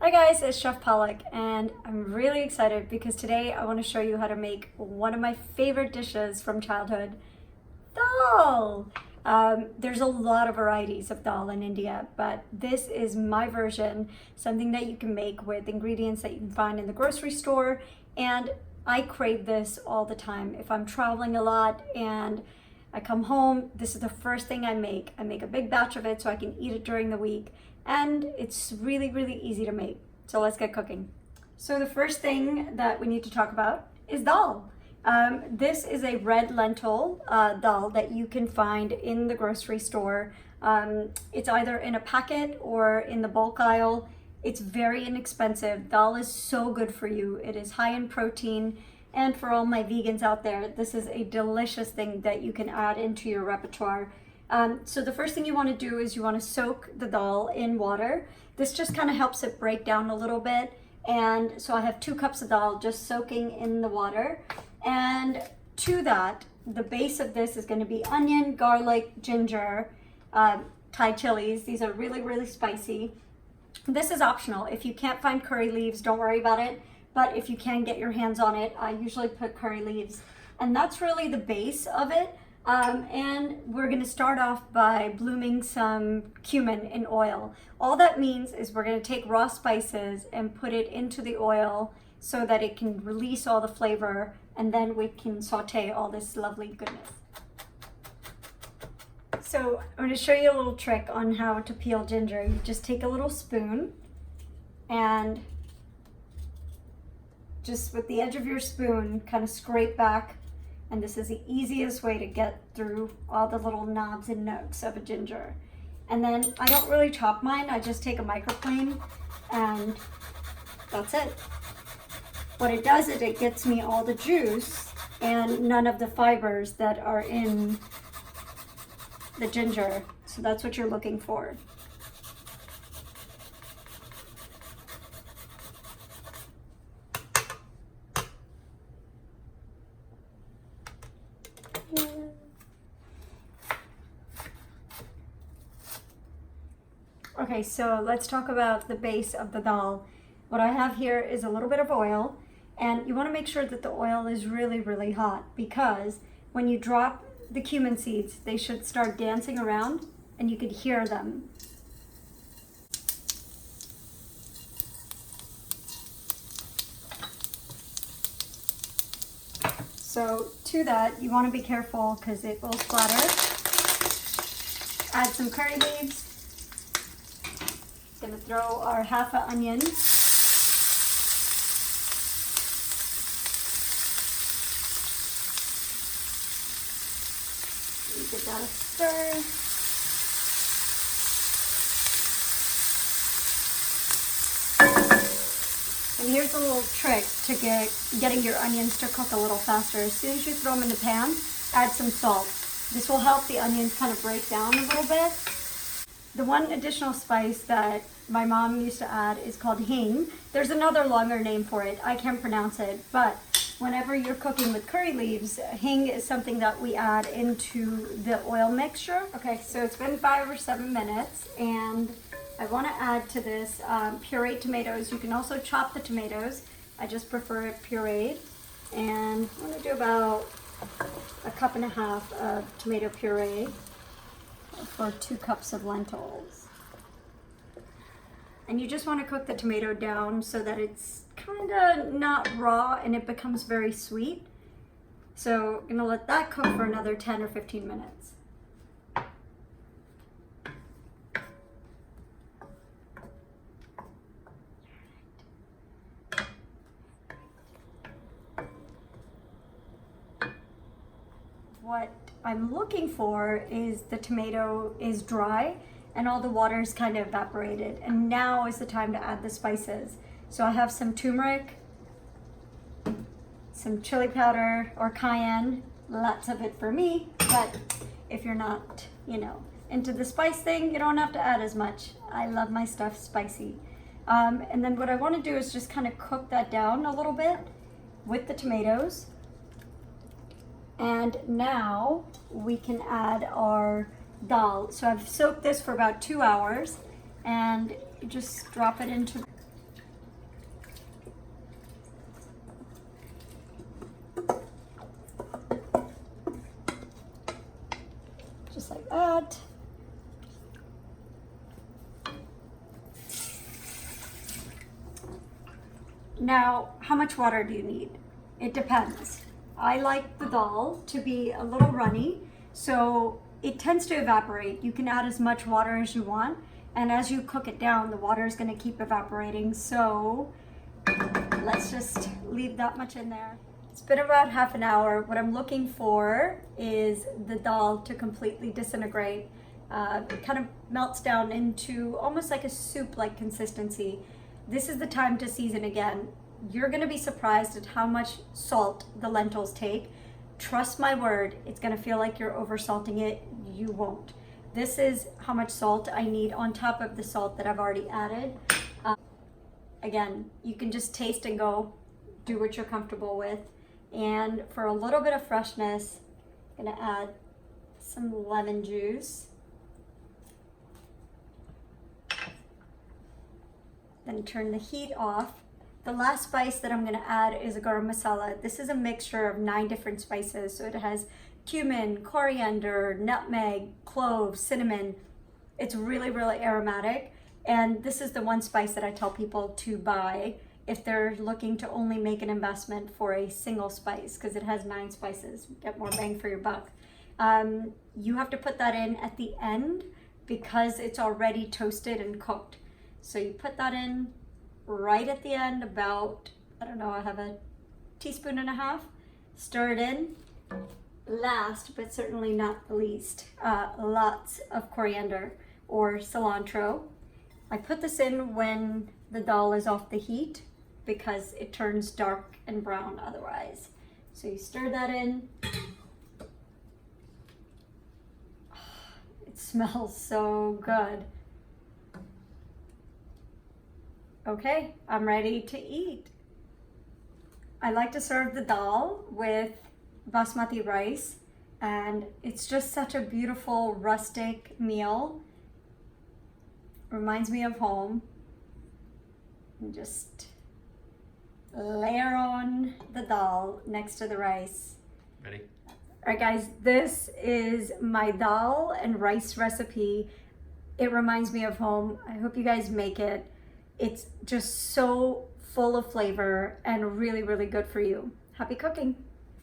Hi guys, it's Chef Pollock and I'm really excited because today I want to show you how to make one of my favorite dishes from childhood, dal. There's a lot of varieties of dal in India, but this is my version, something that you can make with ingredients that you can find in the grocery store, and I crave this all the time. If I'm traveling a lot and I come home, this is the first thing I make. I make a big batch of it so I can eat it during the week. And it's really, really easy to make. So let's get cooking. So the first thing that we need to talk about is dal. This is a red lentil dal that you can find in the grocery store. It's either in a packet or in the bulk aisle. It's very inexpensive. Dal is so good for you. It is high in protein. And for all my vegans out there, this is a delicious thing that you can add into your repertoire. So the first thing you want to do is you want to soak the dal in water. This just kind of helps it break down a little bit. And so I have 2 cups of dal just soaking in the water. And to that, the base of this is going to be onion, garlic, ginger, Thai chilies. These are really, really spicy. This is optional. If you can't find curry leaves, don't worry about it. But if you can get your hands on it, I usually put curry leaves. And that's really the base of it. And we're going to start off by blooming some cumin in oil. All that means is we're going to take raw spices and put it into the oil so that it can release all the flavor, and then we can saute all this lovely goodness. So I'm going to show you a little trick on how to peel ginger. You just take a little spoon and just with the edge of your spoon kind of scrape back. And this is the easiest way to get through all the little knobs and nooks of a ginger. And then I don't really chop mine, I just take a microplane and that's it. What it does is it gets me all the juice and none of the fibers that are in the ginger. So that's what you're looking for. Okay, so let's talk about the base of the dal. What I have here is a little bit of oil, and you want to make sure that the oil is really, really hot, because when you drop the cumin seeds, they should start dancing around and you could hear them. So to that, you want to be careful because it will splatter. Add some curry leaves. Gonna throw our half an onion. Give that a stir. And here's a little trick to getting your onions to cook a little faster. As soon as you throw them in the pan, add some salt. This will help the onions kind of break down a little bit. The one additional spice that my mom used to add is called hing. There's another longer name for it. I can't pronounce it, but whenever you're cooking with curry leaves, hing is something that we add into the oil mixture. Okay, so it's been 5 or 7 minutes, and I want to add to this pureed tomatoes. You can also chop the tomatoes. I just prefer it pureed. And I'm going to do about 1.5 cups of tomato puree for 2 cups of lentils. And you just want to cook the tomato down so that it's kind of not raw and it becomes very sweet. So I'm going to let that cook for another 10 or 15 minutes. What I'm looking for is the tomato is dry and all the water is kind of evaporated, and now is the time to add the spices. So I have some turmeric, some chili powder or cayenne, lots of it for me, but if you're not, into the spice thing, you don't have to add as much. I love my stuff spicy. And then what I want to do is just kind of cook that down a little bit with the tomatoes. And now we can add our dal. So I've soaked this for about 2 hours, and you just drop it into. that. Now, how much water do you need? It depends. I like the dal to be a little runny, so it tends to evaporate. You can add as much water as you want, and as you cook it down, the water is going to keep evaporating, so let's just leave that much in there. It's been about half an hour. What I'm looking for is the dal to completely disintegrate. It kind of melts down into almost like a soup-like consistency. This is the time to season again. You're gonna be surprised at how much salt the lentils take. Trust my word, it's gonna feel like you're over-salting it. You won't. This is how much salt I need on top of the salt that I've already added. Again, you can just taste and go, do what you're comfortable with. And for a little bit of freshness, I'm gonna add some lemon juice. Then turn the heat off. The last spice that I'm gonna add is a garam masala. This is a mixture of 9 different spices. So it has cumin, coriander, nutmeg, cloves, cinnamon. It's really, really aromatic. And this is the one spice that I tell people to buy if they're looking to only make an investment for a single spice, because it has 9 spices. Get more bang for your buck. You have to put that in at the end because it's already toasted and cooked. So you put that in right at the end, about, I don't know, I have a teaspoon and a half. Stir it in. Last, but certainly not the least, lots of coriander or cilantro. I put this in when the dal is off the heat because it turns dark and brown otherwise. So you stir that in. It smells so good. Okay, I'm ready to eat. I like to serve the dal with basmati rice, and it's just such a beautiful rustic meal. Reminds me of home. And just layer on the dal next to the rice. Ready? All right, guys, this is my dal and rice recipe. It reminds me of home. I hope you guys make it. It's just so full of flavor and really, really good for you. Happy cooking.